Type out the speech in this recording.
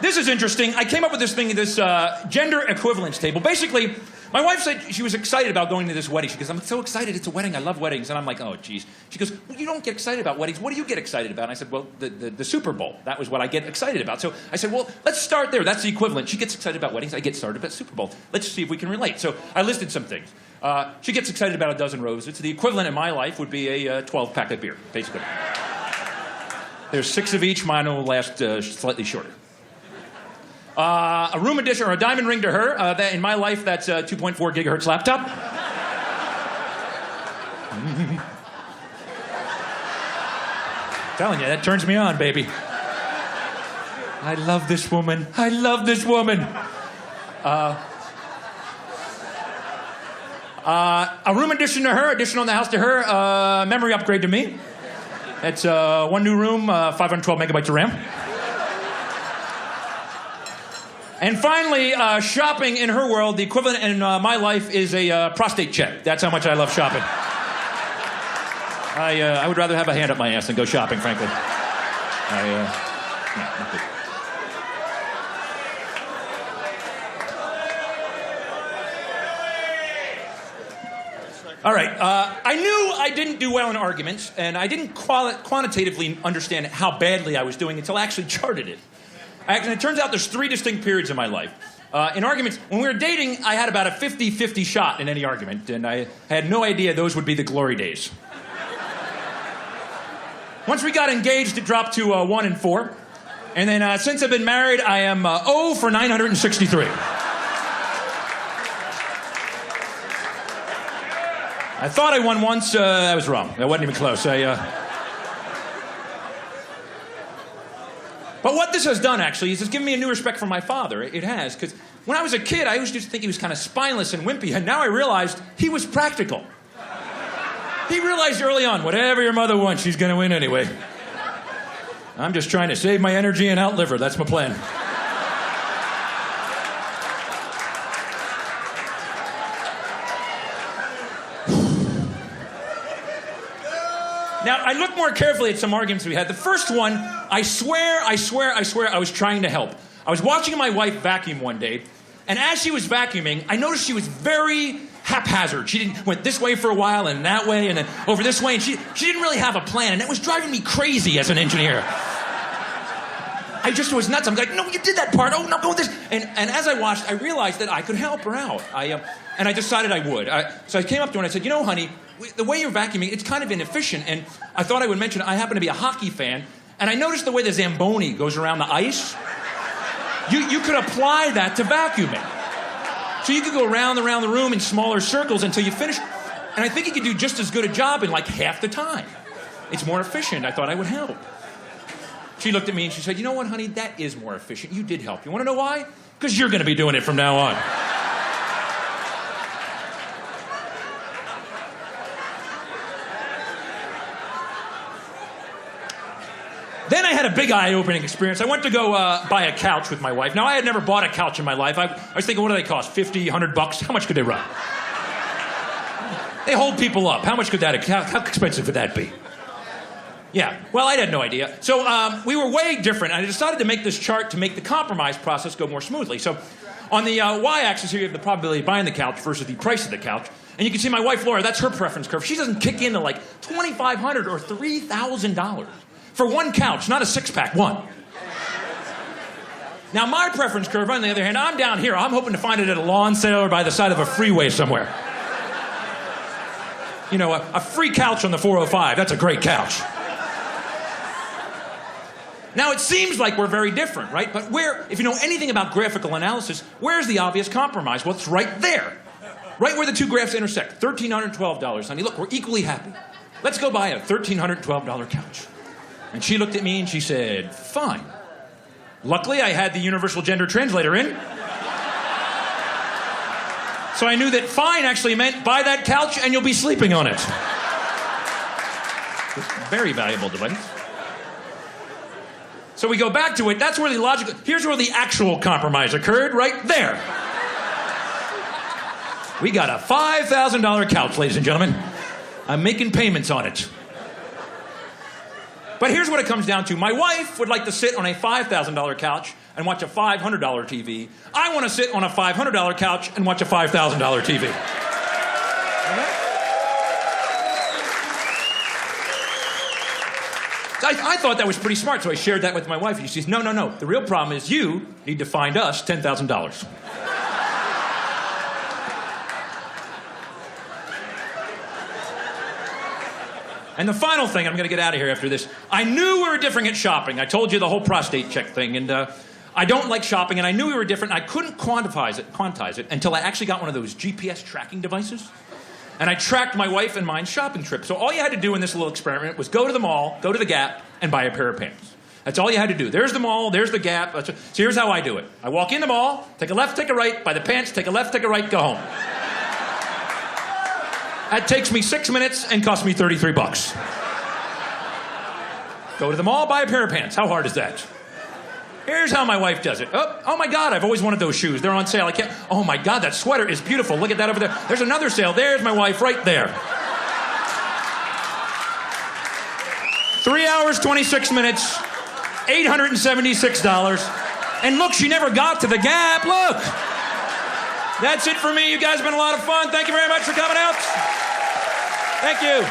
This is interesting. I came up with this thing, this gender equivalence table. Basically, my wife said she was excited about going to this wedding. She goes, I'm so excited. It's a wedding. I love weddings. And I'm like, oh, geez. She goes, well, you don't get excited about weddings. What do you get excited about? And I said, well, the Super Bowl. That was what I get excited about. So I said, well, let's start there. That's the equivalent. She gets excited about weddings. I get started about Super Bowl. Let's see if we can relate. So I listed some things. She gets excited about a dozen roses. The equivalent in my life would be a 12-pack of beer, basically. There's 6 of each. Mine will last slightly shorter. A room addition or a diamond ring to her. That, in my life, that's a 2.4 gigahertz laptop. Telling you, that turns me on, baby. I love this woman. I love this woman. A room addition to her, addition on the house to her, memory upgrade to me. That's one new room, 512 megabytes of RAM. And finally, shopping in her world, the equivalent in my life is a prostate check. That's how much I love shopping. I would rather have a hand up my ass than go shopping, frankly. All right. I knew I didn't do well in arguments, and I didn't quantitatively understand how badly I was doing until I actually charted it. And it turns out there's 3 distinct periods in my life. In arguments, when we were dating, I had about a 50-50 shot in any argument, and I had no idea those would be the glory days. Once we got engaged, it dropped to 1 and 4. And then since I've been married, I am 0 for 963. I thought I won once. I was wrong. That wasn't even close. But what this has done, actually, is it's given me a new respect for my father. It has, because when I was a kid, I always used to think he was kind of spineless and wimpy, and now I realized he was practical. He realized early on, whatever your mother wants, she's going to win anyway. I'm just trying to save my energy and outlive her. That's my plan. Now, I looked more carefully at some arguments we had. The first one, I swear, I was trying to help. I was watching my wife vacuum one day, and as she was vacuuming, I noticed she was very haphazard. She went this way for a while, and that way, and then over this way, and she didn't really have a plan, and it was driving me crazy as an engineer. I just was nuts. I'm like, no, you did that part. Oh, no, go with this. And as I watched, I realized that I could help her out. And I decided I would. So I came up to her and I said, you know, honey, the way you're vacuuming, it's kind of inefficient. And I thought I would mention I happen to be a hockey fan. And I noticed the way the Zamboni goes around the ice. You could apply that to vacuuming. So you could go round and around the room in smaller circles until you finish. And I think you could do just as good a job in like half the time. It's more efficient. I thought I would help. She looked at me and she said, you know what, honey, that is more efficient. You did help. You want to know why? Because you're going to be doing it from now on. Then I had a big eye-opening experience. I went to go buy a couch with my wife. Now, I had never bought a couch in my life. I was thinking, what do they cost? $50, $100? How much could they run? They hold people up. How much could that, how expensive could that be? Yeah, well, I had no idea. So we were way different. I decided to make this chart to make the compromise process go more smoothly. So on the y-axis here, you have the probability of buying the couch versus the price of the couch. And you can see my wife, Laura, that's her preference curve. She doesn't kick into like $2,500 or $3,000 for one couch, not a six-pack, one. Now, my preference curve, on the other hand, I'm down here. I'm hoping to find it at a lawn sale or by the side of a freeway somewhere. You know, a free couch on the 405. That's a great couch. Now, it seems like we're very different, right? But if you know anything about graphical analysis, where's the obvious compromise? Well, it's right there. Right where the two graphs intersect. $1,312, honey. Look, we're equally happy. Let's go buy a $1,312 couch. And she looked at me and she said, fine. Luckily, I had the universal gender translator in. So I knew that fine actually meant buy that couch and you'll be sleeping on it. Very valuable device. So we go back to it. That's where here's where the actual compromise occurred, right there. We got a $5,000 couch, ladies and gentlemen. I'm making payments on it. But here's what it comes down to. My wife would like to sit on a $5,000 couch and watch a $500 TV. I want to sit on a $500 couch and watch a $5,000 TV. I thought that was pretty smart, so I shared that with my wife. She says, no. The real problem is you need to find us $10,000. And the final thing, I'm going to get out of here after this. I knew we were different at shopping. I told you the whole prostate check thing. And I don't like shopping, and I knew we were different. I couldn't quantize it until I actually got one of those GPS tracking devices. And I tracked my wife and mine's shopping trip. So all you had to do in this little experiment was go to the mall, go to the Gap, and buy a pair of pants. That's all you had to do. There's the mall, there's the Gap. So here's how I do it. I walk in the mall, take a left, take a right, buy the pants, take a left, take a right, go home. That takes me 6 minutes and costs me $33. Go to the mall, buy a pair of pants. How hard is that? Here's how my wife does it. Oh my God, I've always wanted those shoes. They're on sale. I can't. Oh my God, that sweater is beautiful. Look at that over there. There's another sale. There's my wife right there. 3 hours, 26 minutes, $876. And look, she never got to the Gap. Look. That's it for me. You guys have been a lot of fun. Thank you very much for coming out. Thank you.